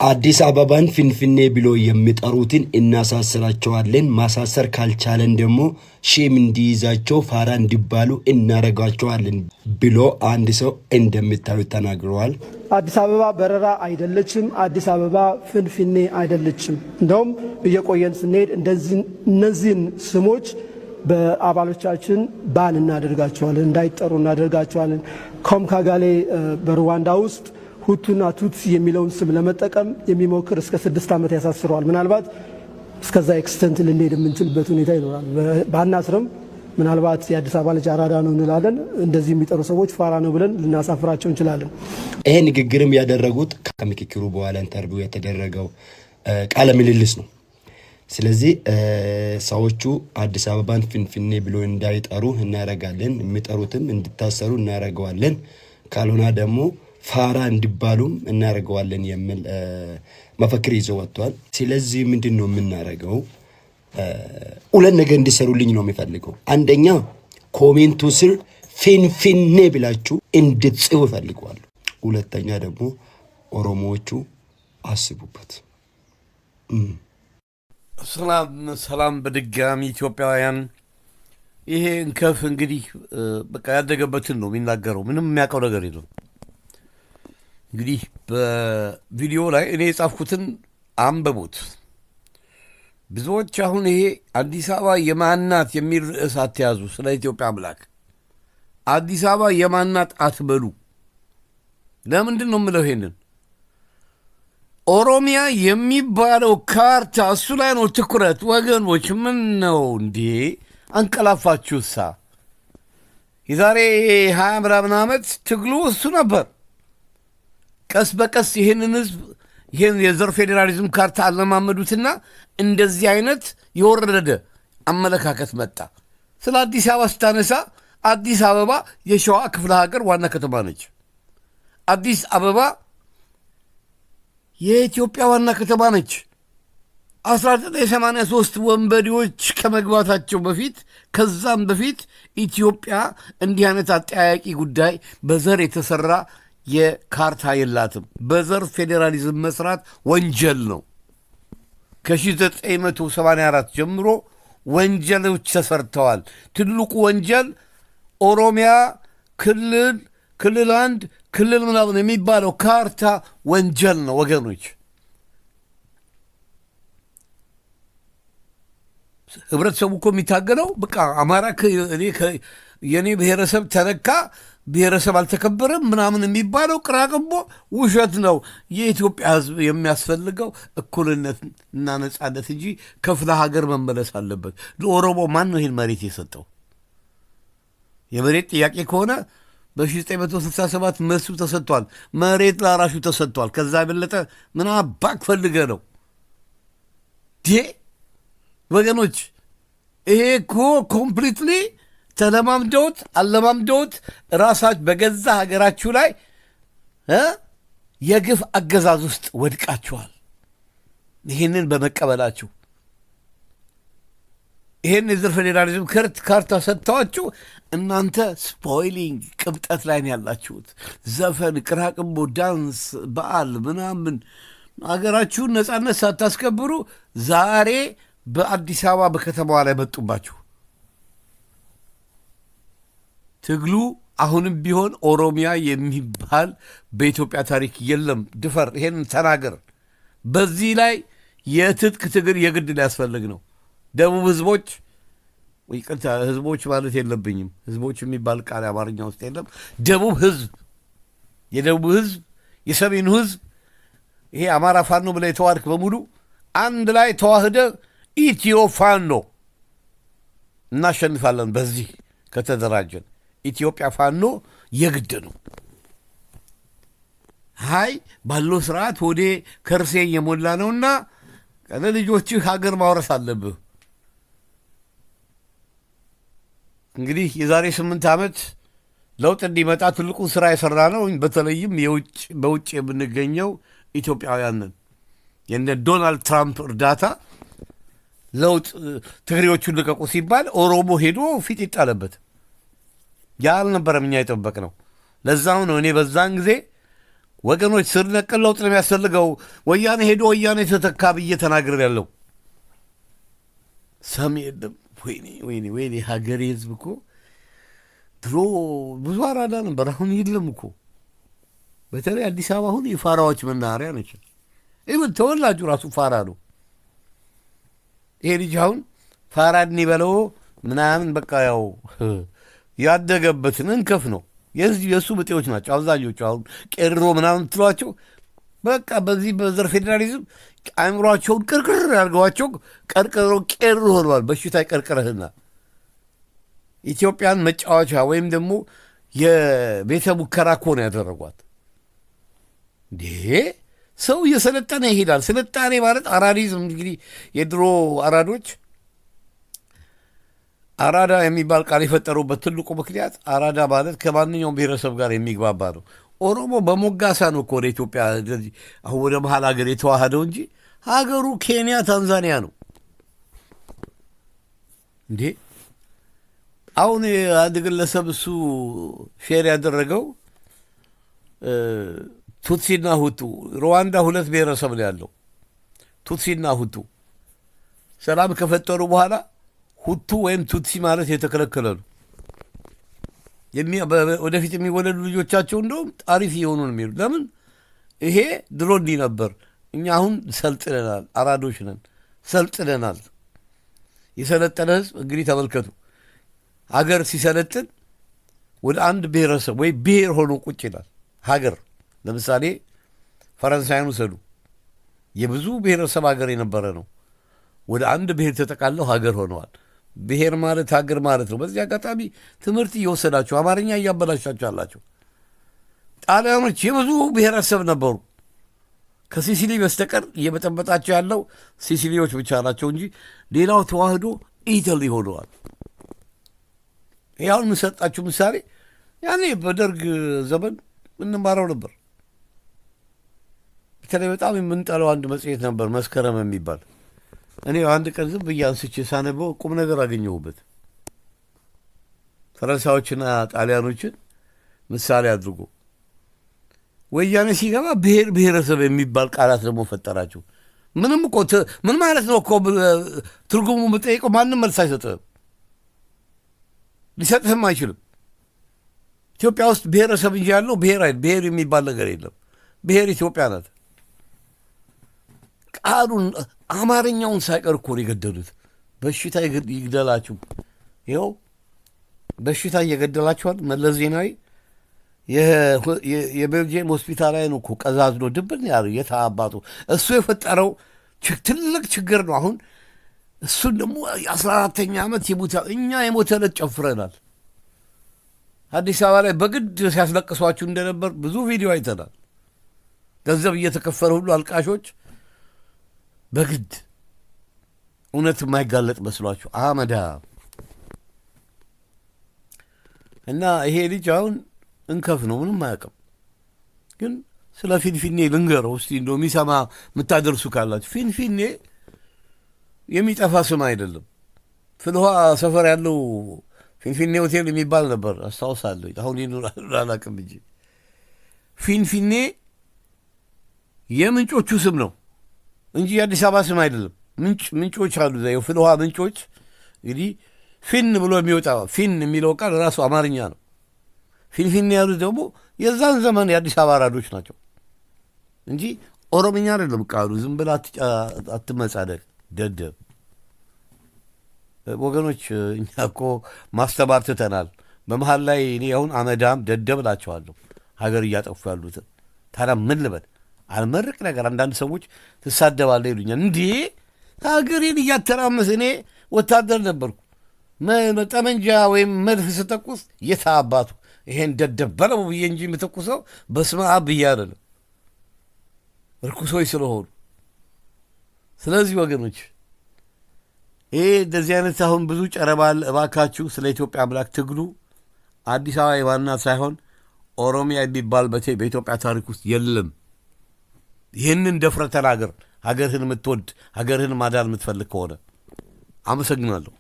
አዲስ አበባን ፍንፍኔ ብሎ የሚጠሩትን እናሳስራቸዋለን። ማሳሰር ካልቻለን ደግሞ ሼም እንዲይዛቸው ፋራ እንዲባሉ እናረጋቸዋለን ብሎ አንድ ሰው እንደምታዩት ተናግረዋል። አዲስ አበባ በረራ አይደለችም። አዲስ አበባ ፍንፍኔ አይደለችም። እንደውም እየቆየን ስንሄድ እነዚህን ስሞች በአባሎቻችን ባን እናደርጋቸዋለን፣ እንዳይጠሩ እናደርጋቸዋለን። ኮምካጋሌ በሩዋንዳ ውስጥ ሁቱና ቱትሲ የሚለውን ስም ለመጠቀም የሚሞክር እስከ 6 ዓመት ያሳስረዋል። ምናልባት እስከዛ ኤክስተንት ልንሄድ የምንችልበት ሁኔታ ይኖራል። ባናስርም ምናልባት የአዲስ አበባ ልጅ አራዳ ነው እንላለን። እንደዚህ የሚጠሩ ሰዎች ፋራ ነው ብለን ልናሳፍራቸው እንችላለን። ይሄ ንግግርም ያደረጉት ከምክክሩ በኋላ ኢንተርቪው የተደረገው ቃለ ምልልስ ነው። ስለዚህ ሰዎቹ አዲስ አበባን ፍንፍኔ ብሎ እንዳይጠሩ እናረጋለን፣ የሚጠሩትም እንዲታሰሩ እናረጋዋለን፣ ካልሆነ ደግሞ ፋራ እንዲባሉም እናረጋዋለን የሚል መፈክር ይዞ ወጥቷል። ስለዚህ ምንድነው የምናረገው? ሁለት ነገር እንዲሰሩልኝ ነው የሚፈልገው። አንደኛ ኮሜንቱ ስር ፍንፍኔ ብላችሁ እንድትጽፉ ፈልጓል። ሁለተኛ ደግሞ ኦሮሞዎቹ አስቡበት። ሰላም በድጋሚ ኢትዮጵያውያን። ይሄ እንከፍ እንግዲህ በቃ ያደገበትን ነው የሚናገረው። ምንም የሚያውቀው ነገር የለም። እንግዲህ በቪዲዮ ላይ እኔ የጻፍኩትን አንብቡት። ብዙዎች አሁን ይሄ አዲስ አበባ የማናት የሚል ርዕስ አትያዙ። ስለ ኢትዮጵያ አምላክ አዲስ አበባ የማናት አትበሉ። ለምንድን ነው የምለው ይሄንን? ኦሮሚያ የሚባለው ካርታ እሱ ላይ ነው ትኩረት። ወገኖች ምን ነው እንዴ አንቀላፋችሁሳ? የዛሬ 20 ምናምን ዓመት ትግሉ እሱ ነበር። ቀስ በቀስ ይህንን ህዝብ ይህን የዘር ፌዴራሊዝም ካርታ አለማመዱትና እንደዚህ አይነት የወረደ አመለካከት መጣ። ስለ አዲስ አበባ ስታነሳ አዲስ አበባ የሸዋ ክፍለ ሀገር ዋና ከተማ ነች። አዲስ አበባ የኢትዮጵያ ዋና ከተማ ነች። 1983 ወንበዴዎች ከመግባታቸው በፊት ከዛም በፊት ኢትዮጵያ እንዲህ አይነት አጠያያቂ ጉዳይ በዘር የተሰራ የካርታ የላትም። በዘር ፌዴራሊዝም መስራት ወንጀል ነው። ከ1984 ጀምሮ ወንጀሎች ተሰርተዋል። ትልቁ ወንጀል ኦሮሚያ ክልል አንድ ክልል ምናምን የሚባለው ካርታ ወንጀል ነው ወገኖች። ህብረተሰቡ እኮ የሚታገለው በቃ አማራ የኔ ብሔረሰብ ተነካ፣ ብሔረሰብ አልተከበረም ምናምን የሚባለው ቅራቅቦ ውሸት ነው። የኢትዮጵያ ህዝብ የሚያስፈልገው እኩልነት እና ነጻነት እንጂ ክፍለ ሀገር መመለስ አለበት። ለኦሮሞ ማን ነው ይህን መሬት የሰጠው? የመሬት ጥያቄ ከሆነ በ1967 መሱ ተሰጥቷል። መሬት ላራሹ ተሰጥቷል። ከዛ የበለጠ ምን አባክ ፈልገ ነው ወገኖች? ይሄ እኮ ኮምፕሊትሊ ተለማምደውት አለማምደውት ራሳችሁ በገዛ ሀገራችሁ ላይ የግፍ አገዛዝ ውስጥ ወድቃችኋል። ይህንን በመቀበላችሁ ይህን የዘር ፌዴራሊዝም ካርታ ሰጥተዋችሁ እናንተ ስፖይሊንግ ቅብጠት ላይ ነው ያላችሁት። ዘፈን፣ ቅራቅንቦ፣ ዳንስ፣ በዓል ምናምን ሀገራችሁን ነጻነት ሳታስከብሩ ዛሬ በአዲስ አበባ በከተማዋ ላይ መጡባችሁ። ትግሉ አሁንም ቢሆን ኦሮሚያ የሚባል በኢትዮጵያ ታሪክ የለም። ድፈር፣ ይሄን ተናገር። በዚህ ላይ የትጥቅ ትግል የግድ ሊያስፈልግ ነው። ደቡብ ህዝቦች ይቅርታ፣ ህዝቦች ማለት የለብኝም። ህዝቦች የሚባል ቃል አማርኛ ውስጥ የለም። ደቡብ ህዝብ፣ የደቡብ ህዝብ፣ የሰሜኑ ህዝብ፣ ይሄ አማራ ፋኖ ብለህ የተዋርክ በሙሉ አንድ ላይ ተዋህደ ኢትዮ ፋኖ እናሸንፋለን። በዚህ ከተደራጀን ኢትዮጵያ ፋኖ የግድ ነው። ሃይ ባለው ስርዓት ወደ ከርሴ እየሞላ ነውና ለልጆችህ ሀገር ማውረስ አለብህ። እንግዲህ የዛሬ 8 ዓመት ለውጥ እንዲመጣ ትልቁ ስራ የሰራ ነው። በተለይም በውጭ የምንገኘው ኢትዮጵያውያንን የነ ዶናልድ ትራምፕ እርዳታ ለውጥ ትግሬዎቹን ልቀቁ ሲባል ኦሮሞ ሄዶ ፊት ይጣለበት። ያ አልነበረም እኛ የጠበቅነው። ለዛው ነው እኔ በዛን ጊዜ ወገኖች ስር ነቀል ለውጥ ነው የሚያስፈልገው። ወያኔ ሄዶ ወያኔ ተተካ ብዬ ተናግሬ ያለው ሰሚ የለም። ወይኔ ሀገሬ ህዝብ እኮ ድሮ ብዙ አራዳ ነበር፣ አሁን የለም እኮ። በተለይ አዲስ አበባ አሁን የፋራዎች መናኸሪያ ነች። ይህን ተወላጁ ራሱ ፋራ ነው። ይሄ ልጅ አሁን ፋራ እንበለው ምናምን በቃ ያው ያደገበትን እንከፍ ነው። የእሱ ብጤዎች ናቸው አብዛኞቹ። አሁን ቄሮ ምናምን ትሏቸው በቃ በዚህ በዘር ፌዴራሊዝም አእምሯቸውን ቅርቅር ያድርገዋቸው ቀርቅሮ ቄሮ ሆነዋል። በሽታ ይቀርቅረህና ኢትዮጵያን መጫወቻ ወይም ደግሞ የቤተ ሙከራ እኮ ነው ያደረጓት። እንዴ ሰው እየሰለጠነ ይሄዳል። ስልጣኔ ማለት አራዲዝም። እንግዲህ የድሮ አራዶች አራዳ የሚባል ቃል የፈጠሩበት ትልቁ ምክንያት አራዳ ማለት ከማንኛውም ብሔረሰብ ጋር የሚግባባ ነው። ኦሮሞ በሞጋሳ ነው እኮ ወደ ኢትዮጵያ አሁን ወደ መሀል ሀገር የተዋሃደው እንጂ ሀገሩ ኬንያ፣ ታንዛኒያ ነው እንዴ። አሁን አንድ ግለሰብ እሱ ሼር ያደረገው ቱትሲና ሁቱ፣ ሩዋንዳ 2 ብሔረሰብ ነው ያለው፣ ቱትሲና ሁቱ። ሰላም ከፈጠሩ በኋላ ሁቱ ወይም ቱትሲ ማለት የተከለከለ ነው። ወደፊት የሚወለዱ ልጆቻቸው እንደውም አሪፍ እየሆኑ ነው የሚሄዱ። ለምን? ይሄ ድሮ እንዲህ ነበር። እኛ አሁን ሰልጥነናል፣ አራዶች ነን፣ ሰልጥነናል። የሰለጠነ ህዝብ እንግዲህ ተመልከቱ፣ ሀገር ሲሰለጥን ወደ አንድ ብሔረሰብ ወይ ብሔር ሆኖ ቁጭ ይላል። ሀገር ለምሳሌ ፈረንሳይን ውሰዱ፣ የብዙ ብሔረሰብ ሀገር የነበረ ነው። ወደ አንድ ብሔር ተጠቃለው ሀገር ሆነዋል። ብሔር ማለት ሀገር ማለት ነው። በዚህ አጋጣሚ ትምህርት እየወሰዳችሁ አማርኛ እያበላሻችሁ አላቸው። ጣሊያኖች የብዙ ብሔረሰብ ነበሩ። ከሲሲሊ በስተቀር እየበጠበጣቸው ያለው ሲሲሊዎች ብቻ ናቸው እንጂ ሌላው ተዋህዶ ኢታሊ ሆነዋል። ያሁን የምሰጣችሁ ምሳሌ ያኔ በደርግ ዘመን እንማረው ነበር። በተለይ በጣም የምንጠለው አንድ መጽሔት ነበር መስከረም የሚባል። እኔ አንድ ቀን ዝም ብዬ አንስቼ ሳነበው ቁም ነገር አገኘሁበት። ፈረንሳዮችና ጣሊያኖችን ምሳሌ አድርጎ ወያኔ ሲገባ ብሔር ብሔረሰብ የሚባል ቃላት ደግሞ ፈጠራቸው። ምንም እኮ ምን ማለት ነው እኮ ትርጉሙ የምጠይቀው ማንም መልስ አይሰጥህም፣ ሊሰጥህም አይችልም። ኢትዮጵያ ውስጥ ብሔረሰብ እንጂ ያለው ብሔር የሚባል ነገር የለም። ብሔር ኢትዮጵያ ናት። ቃሉን አማርኛውን ሳይቀር እኮ የገደሉት። በሽታ ይግደላችሁ። ይኸው በሽታ እየገደላችኋል። መለስ ዜናዊ የቤልጅየም ሆስፒታል ላይ ነው እኮ ቀዛዝሎ ድብን ያሉ የታባቱ እሱ የፈጠረው ትልቅ ችግር ነው። አሁን እሱን ደግሞ የ14ተኛ ዓመት እኛ የሞተለት ጨፍረናል። አዲስ አበባ ላይ በግድ ሲያስለቅሷችሁ እንደነበር ብዙ ቪዲዮ አይተናል። ገንዘብ እየተከፈለ ሁሉ አልቃሾች በግድ እውነት የማይጋለጥ መስሏችሁ አመዳ እና ይሄ ልጅ አሁን እንከፍ ነው፣ ምንም አያውቅም። ግን ስለ ፊንፊኔ ልንገረው እስቲ እንደው የሚሰማ የምታደርሱ ካላችሁ። ፊንፊኔ የሚጠፋ ስም አይደለም። ፍልውሃ ሰፈር ያለው ፊንፊኔ ሆቴል የሚባል ነበር አስታውሳለሁ። አሁን ይኑር አላውቅም እንጂ ፊንፊኔ የምንጮቹ ስም ነው እንጂ የአዲስ አበባ ስም አይደለም። ምንጮች አሉ፣ የፍልውሃ ምንጮች። እንግዲህ ፊን ብሎ የሚወጣ ፊን የሚለው ቃል ራሱ አማርኛ ነው። ፊንፊኔ ያሉት ደግሞ የዛን ዘመን የአዲስ አበባ አራዶች ናቸው እንጂ ኦሮምኛ አይደለም ቃሉ። ዝም ብላ አትመጻደቅ ደደብ ወገኖች። እኛ እኮ ማስተማር ትተናል። በመሀል ላይ እኔ አሁን አመዳም ደደብ እላቸዋለሁ ሀገር እያጠፉ ያሉትን። ታዲያ ምን ልበል? አልመርቅ ነገር አንዳንድ ሰዎች ትሳደባለህ ይሉኛል። እንዲህ ሀገሬን እያተራመስ እኔ ወታደር ነበርኩ። ጠመንጃ ወይም መድፍ ስተኩስ የታባቱ ይሄን ደደብ በለው ብዬ እንጂ የምተኩሰው በስመ አብ ብዬ አይደለም፣ እርኩሶች ስለሆኑ። ስለዚህ ወገኖች ይሄ እንደዚህ አይነት አሁን ብዙ ጨረባል። እባካችሁ ስለ ኢትዮጵያ አምላክ ትግሉ። አዲስ አበባ የዋና ሳይሆን ኦሮሚያ የሚባል በኢትዮጵያ ታሪክ ውስጥ የለም። ይህንን ደፍረህ ተናገር፣ ሀገርህን የምትወድ ሀገርህን ማዳን የምትፈልግ ከሆነ። አመሰግናለሁ።